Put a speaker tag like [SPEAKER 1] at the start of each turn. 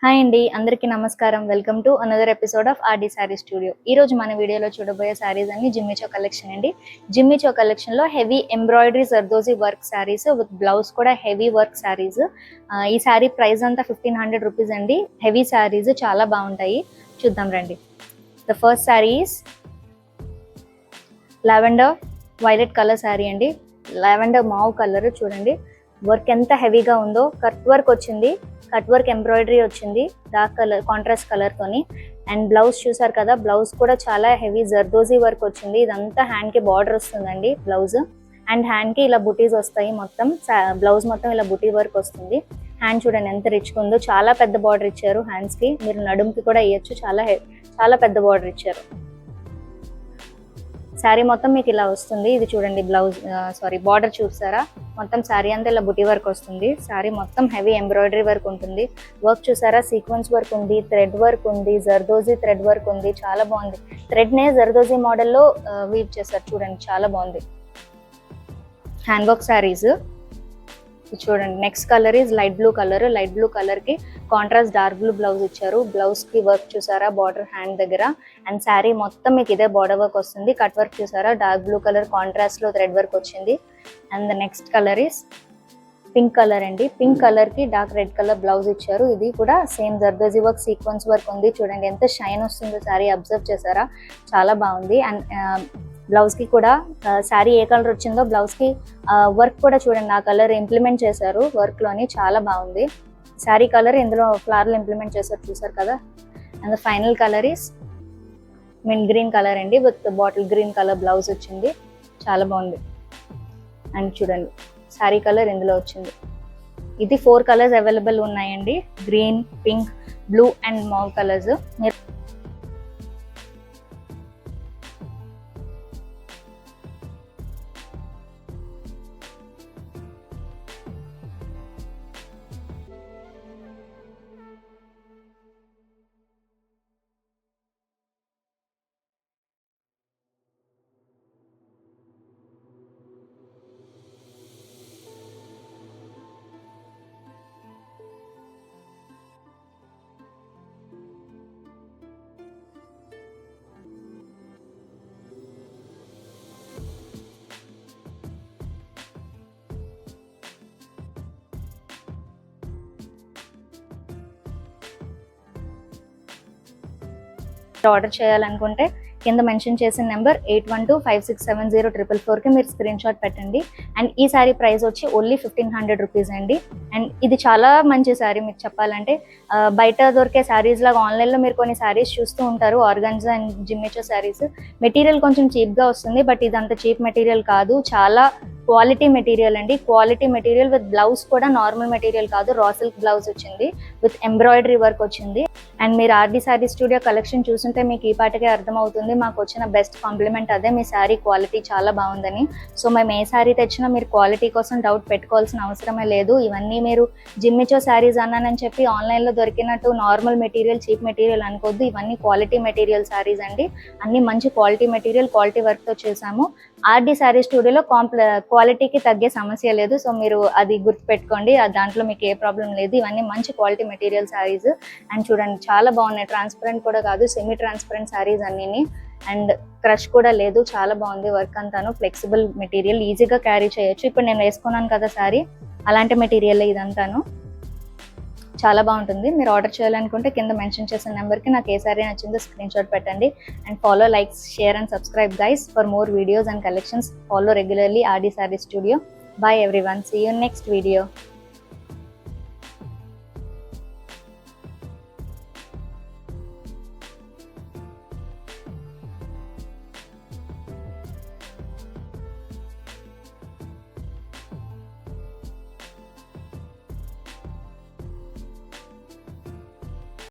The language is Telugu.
[SPEAKER 1] హాయ్ అండి, అందరికీ నమస్కారం. Welcome to another episode of RD sari studio. ఈ రోజు మన వీడియోలో చూడబోయే శారీస్ అన్ని జిమ్మిచో కలెక్షన్ అండి. జిమ్మిచో కలెక్షన్ లో heavy embroidery zardozi work saris with blouse కూడా హెవీ వర్క్ శారీస్. ఈ శారీ ప్రైస్ అంతా 1500 రూపీస్ అండి. హెవీ శారీస్ చాలా బాగుంటాయి, చూద్దాం రండి. The first sari is lavender violet colour sari అండి. లావెండర్ మావ్ కలర్ చూడండి, వర్క్ ఎంత హెవీగా ఉందో. కట్ వర్క్ వచ్చింది, కట్ వర్క్ ఎంబ్రాయిడరీ వచ్చింది డార్క్ కలర్ కాంట్రాస్ట్ కలర్ తోని. అండ్ బ్లౌజ్ చూసారు కదా, బ్లౌజ్ కూడా చాలా హెవీ జర్దోజీ వర్క్ వచ్చింది. ఇదంతా హ్యాండ్ కి బార్డర్ వస్తుందండి బ్లౌజ్. అండ్ హ్యాండ్ కి ఇలా బుటీస్ వస్తాయి, మొత్తం బ్లౌజ్ మొత్తం ఇలా బుటీ వర్క్ వస్తుంది. హ్యాండ్ చూడండి ఎంత రిచ్గా ఉందో, చాలా పెద్ద బార్డర్ ఇచ్చారు హ్యాండ్స్ కి. మీరు నడుముకి కూడా వేయచ్చు, చాలా పెద్ద బార్డర్ ఇచ్చారు. శారీ మొత్తం మీకు ఇలా వస్తుంది. ఇది చూడండి బ్లౌజ్ బార్డర్ చూసారా, మొత్తం శారీ అంతా ఇలా బుటీ వర్క్ వస్తుంది. శారీ మొత్తం హెవీ ఎంబ్రాయిడరీ వర్క్ ఉంటుంది. వర్క్ చూసారా, సీక్వెన్స్ వర్క్ ఉంది, థ్రెడ్ వర్క్ ఉంది, జర్దోజీ థ్రెడ్ వర్క్ ఉంది. చాలా బాగుంది. థ్రెడ్ నే జర్దోజీ మోడల్లో వీవ్ చేస్తారు చూడండి, చాలా బాగుంది. హ్యాండ్ వర్క్ శారీస్ చూడండి. Next colour is light blue colour. Light blue colour కి కాంట్రాస్ట్ డార్క్ బ్లూ బ్లౌజ్ ఇచ్చారు. బ్లౌజ్ కి వర్క్ చూసారా బార్డర్ హ్యాండ్ దగ్గర. అండ్ శారీ మొత్తం మీకు ఇదే బార్డర్ వర్క్ వస్తుంది. కట్ వర్క్ చూసారా, డార్క్ బ్లూ కలర్ కాంట్రాస్ట్ లో థ్రెడ్ వర్క్ వచ్చింది. And the next colour is pink colour అండి. పింక్ కలర్ కి డార్క్ రెడ్ కలర్ బ్లౌజ్ ఇచ్చారు. ఇది కూడా same zardozi work sequence work ఉంది. చూడండి ఎంత షైన్ వస్తుందో శారీ, అబ్జర్వ్ చేసారా, చాలా బాగుంది. అండ్ బ్లౌజ్ కి కూడా శారీ ఏ కలర్ వచ్చిందో బ్లౌజ్ కి వర్క్ కూడా చూడండి ఆ కలర్ ఇంప్లిమెంట్ చేశారు వర్క్ లోని, చాలా బాగుంది. శారీ కలర్ ఇందులో ఫ్లవర్ ఇంప్లిమెంట్ చేశారు చూసారు కదా. And the final colour is mint green colour అండి, with bottle green colour blouse వచ్చింది, చాలా బాగుంది. అండ్ చూడండి శారీ కలర్ ఇందులో వచ్చింది. ఇది 4 కలర్స్ అవైలబుల్ ఉన్నాయండి, green, pink, blue and mauve colours. మీరు ఆర్డర్ చేయాలనుకుంటే కింద మెన్షన్ చేసిన నెంబర్ 8125670444కి మీరు స్క్రీన్ షాట్ పెట్టండి. అండ్ ఈ శారీ ప్రైస్ వచ్చి ఓన్లీ 1500 రూపీస్ అండి. అండ్ ఇది చాలా మంచి శారీ. మీకు చెప్పాలంటే బయట దొరికే శారీస్ లాగా ఆన్లైన్లో మీరు కొన్ని శారీస్ చూస్తూ ఉంటారు, ఆర్గాన్జా అండ్ జిమ్మిచో శారీస్. మెటీరియల్ కొంచెం చీప్గా వస్తుంది, బట్ ఇది అంత చీప్ మెటీరియల్ కాదు, చాలా క్వాలిటీ మెటీరియల్ అండి. క్వాలిటీ మెటీరియల్ విత్ బ్లౌజ్ కూడా నార్మల్ మెటీరియల్ కాదు, రా సిల్క్ బ్లౌజ్ వచ్చింది, విత్ ఎంబ్రాయిడరీ వర్క్ వచ్చింది. అండ్ మీరు ఆర్డీ శారీ స్టూడియో కలెక్షన్ చూస్తుంటే మీకు ఈ పాటికే అర్థమవుతుంది మాకు వచ్చిన బెస్ట్ కాంప్లిమెంట్ అదే, మీ శారీ క్వాలిటీ చాలా బాగుందని. సో మేము ఏ శారీ తెచ్చినా మీరు క్వాలిటీ కోసం డౌట్ పెట్టుకోవాల్సిన అవసరమే లేదు. ఇవన్నీ మీరు జిమ్మిచో శారీస్ అన్నానని చెప్పి ఆన్లైన్లో దొరికినట్టు నార్మల్ మెటీరియల్ చీప్ మెటీరియల్ అనుకోద్దు. ఇవన్నీ క్వాలిటీ మెటీరియల్ శారీస్ అండి, అన్ని మంచి క్వాలిటీ మెటీరియల్ క్వాలిటీ వర్క్తో చేసాము. ఆర్డీ శారీ స్టూడియోలో క్వాలిటీకి తగ్గే సమస్య లేదు, సో మీరు అది గుర్తుపెట్టుకోండి, దాంట్లో మీకు ఏ ప్రాబ్లం లేదు. ఇవన్నీ మంచి క్వాలిటీ మెటీరియల్ శారీస్. అండ్ చూడండి చాలా బాగున్నాయి, ట్రాన్స్పరెంట్ కూడా కాదు, సెమీ ట్రాన్స్పరెంట్ శారీస్ అన్నీ. అండ్ క్రష్ కూడా లేదు, చాలా బాగుంది వర్క్ అంతాను. ఫ్లెక్సిబుల్ మెటీరియల్, ఈజీగా క్యారీ చేయొచ్చు. ఇప్పుడు నేను వేసుకున్నాను కదా శారీ, అలాంటి మెటీరియల్ ఇదంతాను, చాలా బాగుంటుంది. మీరు ఆర్డర్ చేయాలనుకుంటే కింద మెన్షన్ చేసిన నెంబర్కి నాకు ఏ సారీ నచ్చిందో స్క్రీన్ షాట్ పెట్టండి. And follow, like, share and subscribe guys for more videos and collections. Follow regularly RD sari studio. Bye everyone, see you in next video.